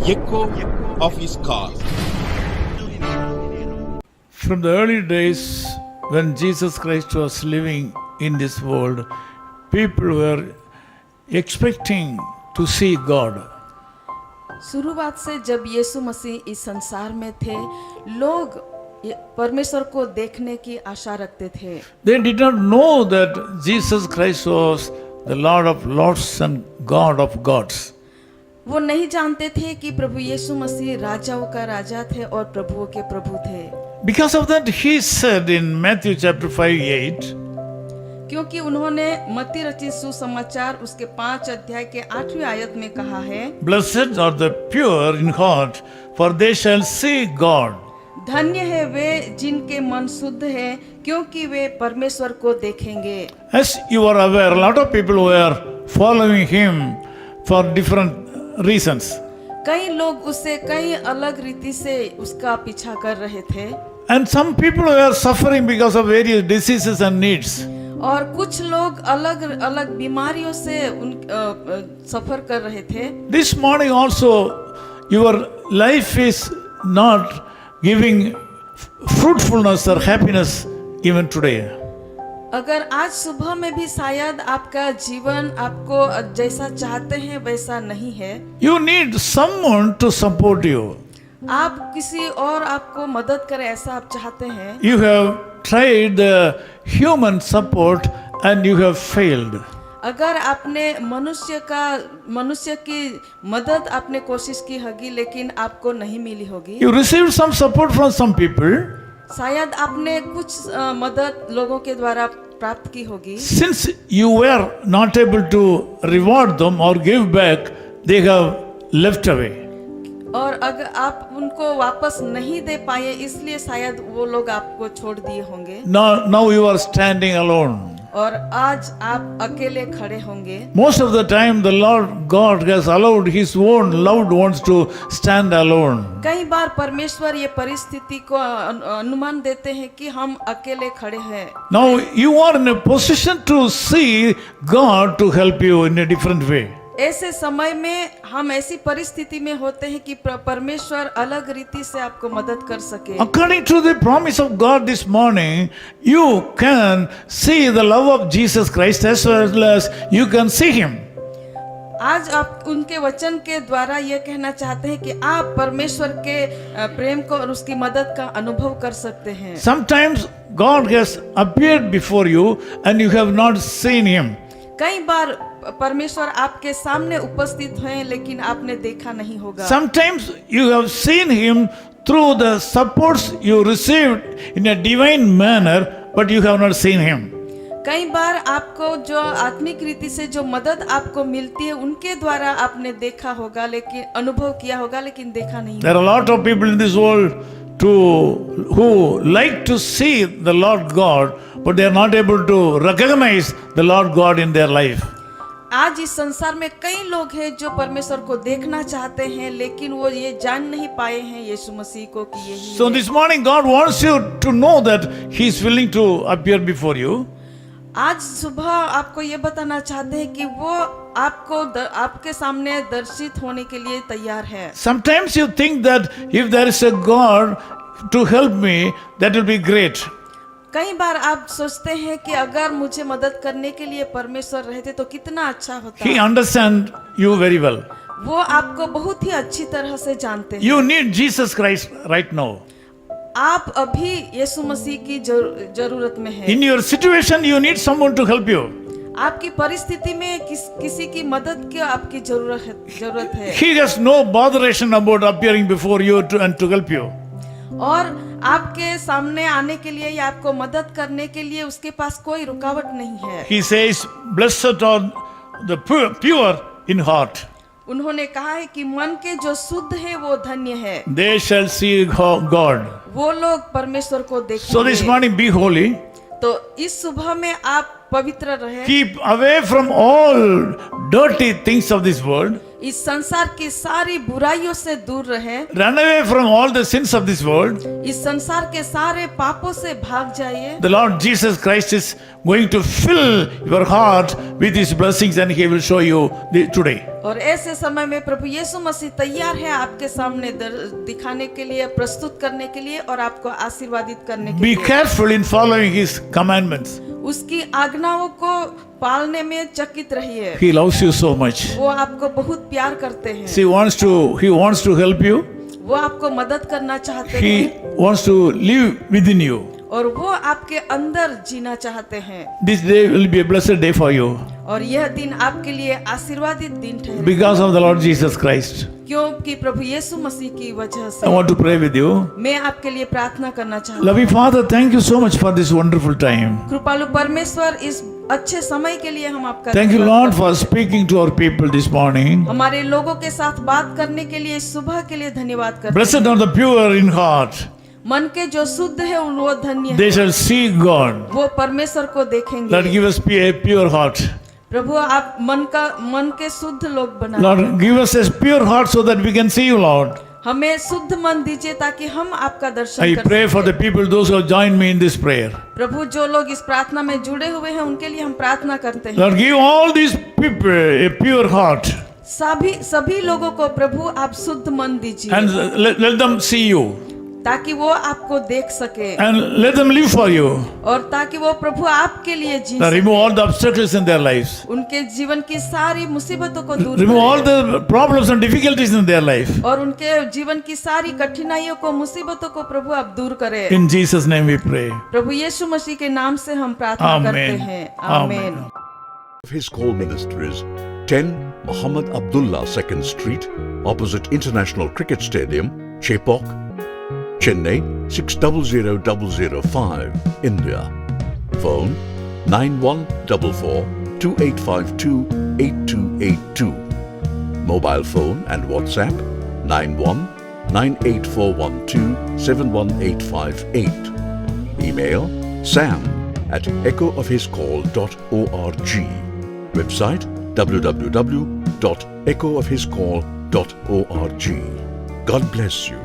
echo of his call. From the early days when Jesus Christ was living in this world, people were expecting to see God. शुरुआत से जब यीशु मसीह इस संसार में थे, लोग परमेश्वर को देखने की आशा रखते थे। They did not know that Jesus Christ was the Lord of Lords and God of Gods. वो नहीं जानते थे कि प्रभु यीशु मसीह राजाओं का राजा थे और प्रभुओं के प्रभु थे। Because of that, he said in Matthew chapter 5:8, क्योंकि उन्होंने मत्ती रचित सुसमाचार उसके 5 अध्याय के 8वीं आयत में कहा है, Blessed are the pure in heart, for they shall see God. धन्य है वे जिनके मन शुद्ध है, क्योंकि वे परमेश्वर को देखेंगे। As you are aware, a lot of people were following him for different reasons. कई लोग उससे कई अलग रीति से उसका पीछा कर रहे थे And some people were suffering because of various diseases and needs. और कुछ लोग अलग अलग बीमारियों से सफर कर रहे थे। This morning also, your life is not giving fruitfulness or happiness even today. अगर आज सुबह में भी शायद आपका जीवन आपको जैसा चाहते हैं वैसा नहीं है, You need someone to support you. आप किसी और आपको मदद करे ऐसा आप चाहते हैं। You have tried the human support and you have failed. अगर आपने मनुष्य की मदद आपने कोशिश की होगी लेकिन आपको नहीं मिली होगी। You received some support from some people. शायद आपने कुछ मदद लोगों के द्वारा प्राप्त की होगी। Since you were not able to reward them or give back, they have left away. और अगर आप उनको वापस नहीं दे पाए इसलिए शायद वो लोग आपको छोड़ दिए होंगे। Now you are standing alone. और आज आप अकेले खड़े होंगे। Most of the time the Lord God has allowed his own loved ones to stand alone. कई बार परमेश्वर ये परिस्थिति को अनुमान देते हैं कि हम अकेले खड़े हैं। Now you are in a position to see God to help you in a different way. ऐसे समय में हम ऐसी परिस्थिति में होते हैं कि परमेश्वर अलग रीति से आपको मदद कर सके। According to the promise of God this morning, you can see the love of Jesus Christ as well as you can see him. आज आप उनके वचन के द्वारा ये कहना चाहते हैं कि आप परमेश्वर के प्रेम को और उसकी मदद का अनुभव कर सकते हैं। Sometimes God has appeared before you and you have not seen him. कई बार परमेश्वर आपके सामने उपस्थित हैं लेकिन आपने देखा नहीं होगा। Sometimes you have seen him through the supports you received in a divine manner, but you have not seen him. कई बार आपको जो आत्मिक रीति से जो मदद आपको मिलती है उनके द्वारा आपने देखा होगा लेकिन अनुभव किया होगा लेकिन देखा नहीं। There are a lot of people in this world who like to see the Lord God, but they are not able to recognize the Lord God in their life. आज इस संसार में कई लोग हैं जो परमेश्वर को देखना चाहते हैं लेकिन वो ये जान नहीं पाए हैं यीशु मसीह को कि यही So है। this morning God wants you to know that he is willing to appear before you. आज सुबह आपको ये बताना चाहते हैं कि वो आपके सामने दर्शित होने के लिए तैयार है। Sometimes you think that if there is a God to help me, that will be great. कई बार आप सोचते हैं कि अगर मुझे मदद करने के लिए परमेश्वर रहते तो कितना अच्छा होता। He understands you very well. वो आपको बहुत ही अच्छी तरह से जानते हैं। You need Jesus Christ right now. आप अभी यीशु मसीह की जरूरत में हैं। In your situation, you need someone to help you. आपकी परिस्थिति में किसी की मदद की आपकी जरूरत है। He has no botheration about appearing before you and to help you. और आपके सामने आने के लिए या आपको मदद करने के लिए उसके पास कोई रुकावट नहीं है। He says, "Blessed are the pure in heart. उन्होंने कहा है कि मन के जो शुद्ध है वो धन्य है। They shall see God." वो लोग परमेश्वर को देखेंगे। So this morning, be holy. तो इस सुबह में आप पवित्र रहे। Keep away from all dirty things of this world. इस संसार की सारी बुराइयों से दूर रहे। Run away from all the sins of this world. इस संसार के सारे पापों से भाग जाइए। The Lord Jesus Christ is going to fill your heart with his blessings and he will show you today. और ऐसे समय में प्रभु यीशु मसीह तैयार है आपके सामने दिखाने के लिए, प्रस्तुत करने के लिए और आपको आशीर्वादित करने के Be लिए। careful in following His commandments. उसकी आज्ञाओं को पालने में चकित रहिए। He loves you so much. वो आपको बहुत प्यार करते हैं। He wants to help you. वो आपको मदद करना चाहते He हैं wants to live within you. और वो आपके अंदर जीना चाहते हैं। This day will be a blessed day for you और यह दिन आपके लिए आशीर्वादित दिन ठहरे because of the Lord Jesus Christ. क्योंकि प्रभु यीशु मसीह की वजह I से। want to pray with you. मैं आपके लिए प्रार्थना करना चाहता हूँ। Loving Father, thank you so much for this wonderful time. कृपालु परमेश्वर, इस अच्छे समय के लिए हम आपका Thank you, धन्यवाद Lord, करते for speaking to our people this morning. हैं। हमारे लोगों के साथ बात करने के लिए सुबह के लिए धन्यवाद करते हैं। Blessed are the pure in heart. मन के जो शुद्ध है वो धन्य They है, shall see God. वो परमेश्वर को Lord, देखेंगे। give us a pure heart. प्रभु आप मन के शुद्ध लोग बना। Lord, give us a pure heart so that we can see you, Lord. हमें शुद्ध मन दीजिए ताकि हम आपका दर्शन I कर pray for the सकें। people, those who have joined me in this prayer. प्रभु जो लोग इस प्रार्थना में जुड़े हुए हैं उनके लिए हम प्रार्थना करते हैं। Lord, give all these people a pure heart सभी लोगों को प्रभु आप शुद्ध मन दीजिए and let them see you ताकि वो आपको देख सके and let them live for you. और ताकि वो प्रभु आपके लिए जी Lord, सके। remove all the obstacles in their lives. उनके जीवन की सारी मुसीबतों को दूर Remove all करें the problems and difficulties in their life. और उनके जीवन की सारी कठिनाइयों को, मुसीबतों को प्रभु आप दूर करें। In Jesus' name we pray. प्रभु यीशु मसीह के नाम से हम प्रार्थना Amen. करते हैं। Amen. आमीन। His Call Ministries, 10 Muhammad Abdullah 2nd Street, opposite International Cricket Stadium, Chepauk, Chennai 600005, India. Phone 9144 2852 8282. Mobile phone and WhatsApp 91 98412 71858. Email sam@echoofhiscall.org. Website www.echoofhiscall.org. God bless you.